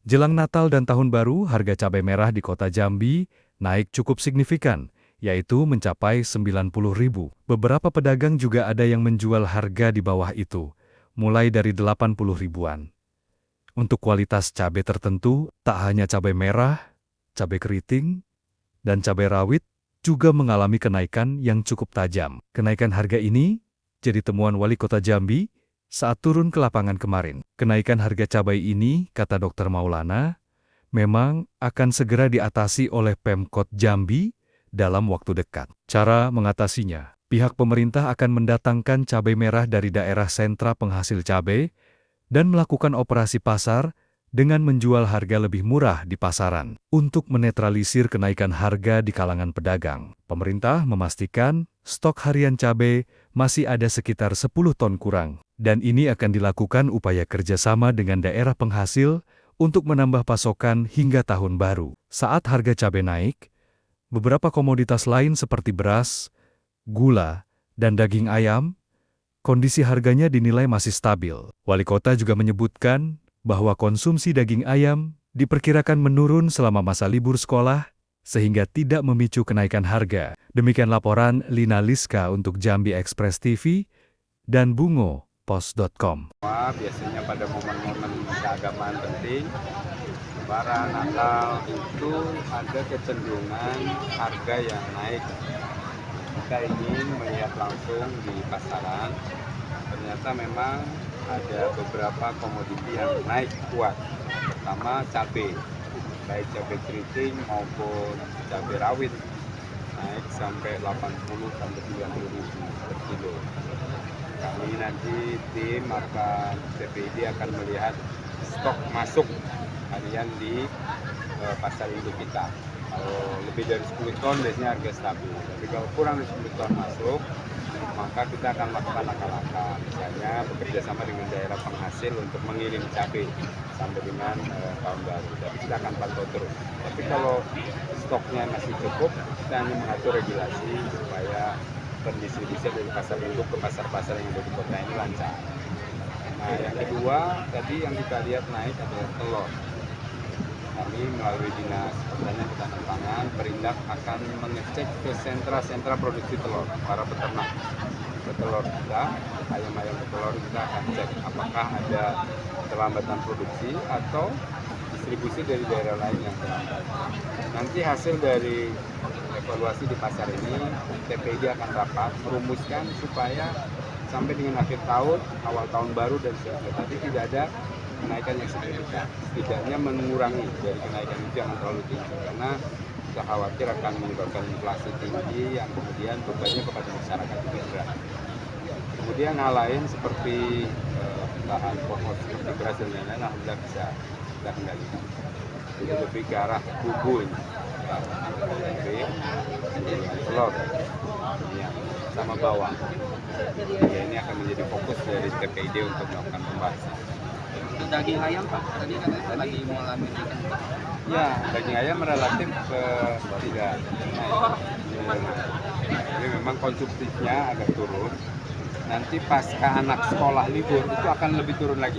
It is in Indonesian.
Jelang Natal dan Tahun Baru, harga cabai merah di kota Jambi naik cukup signifikan, yaitu mencapai Rp90.000. Beberapa pedagang juga ada yang menjual harga di bawah itu, mulai dari Rp80.000-an. Untuk kualitas cabai tertentu, tak hanya cabai merah, cabai keriting, dan cabai rawit juga mengalami kenaikan yang cukup tajam. Kenaikan harga ini jadi temuan Wali Kota Jambi saat turun ke lapangan kemarin. Kenaikan harga cabai ini, kata Dr. Maulana, memang akan segera diatasi oleh Pemkot Jambi dalam waktu dekat. Cara mengatasinya, pihak pemerintah akan mendatangkan cabai merah dari daerah sentra penghasil cabai dan melakukan operasi pasar dengan menjual harga lebih murah di pasaran. Untuk menetralisir kenaikan harga di kalangan pedagang, pemerintah memastikan stok harian cabai masih ada sekitar 10 ton kurang, dan ini akan dilakukan upaya kerjasama dengan daerah penghasil untuk menambah pasokan hingga tahun baru. Saat harga cabai naik, beberapa komoditas lain seperti beras, gula, dan daging ayam, kondisi harganya dinilai masih stabil. Wali kota juga menyebutkan bahwa konsumsi daging ayam diperkirakan menurun selama masa libur sekolah, sehingga tidak memicu kenaikan harga. Demikian laporan Lina Liska untuk Jambi Express TV dan Bungo Pos.com. Biasanya pada momen-momen keagamaan penting, Lebaran, Natal, itu ada kecenderungan harga yang naik. Kita ingin melihat langsung di pasaran, ternyata memang ada beberapa komoditi yang naik kuat, pertama cabai, baik cabai keriting maupun cabai rawit, naik sampai 80-90 ribu per kilo. Kami nanti tim TPID akan melihat stok masuk harian di pasar induk kita. Kalau lebih dari 10 ton biasanya harga stabil. Tapi kalau kurang dari 10 ton masuk, maka kita akan melakukan langkah-langkah. Misalnya bekerja sama dengan daerah penghasil untuk mengirim cabai sampai dengan tahun baru. Tapi kita akan pantau terus. Tapi kalau stoknya masih cukup, kita hanya mengatur regulasi supaya pendistribusi dari pasar induk ke pasar-pasar yang ada di kota ini lancar. Nah, yang kedua, tadi yang kita lihat naik adalah telur. Kami melalui Dinas Pertanian Ketahanan Pangan, Perindak akan mengecek ke sentra-sentra produksi telur, para peternak petelur kita, ayam-ayam petelur kita akan cek apakah ada keterlambatan produksi atau distribusi dari daerah lain yang terlambat. Nanti hasil dari evaluasi di pasar ini, TPID akan rapat merumuskan supaya sampai dengan akhir tahun, awal tahun baru dan seterusnya tadi tidak ada kenaikan yang signifikan. Setidaknya mengurangi dari kenaikan itu yang terlalu tinggi, karena kita khawatir akan menyebabkan inflasi tinggi yang kemudian bebannya kepada masyarakat juga berat. Kemudian hal lain seperti bahan pokok seperti beras dan lain-lain, alhamdulillah bisa kita kendalikan. Jadi lebih ke arah bumbu ini, telur, sama bawang. Ya, ini akan menjadi fokus dari TPID untuk melakukan pembahasan. Untuk daging ayam Pak, tadi katanya lagi mengalami kenaikan. Ya, daging ayam relatif tidak naik. Jadi memang konsumsinya agak turun. Nanti pasca anak sekolah libur itu akan lebih turun lagi.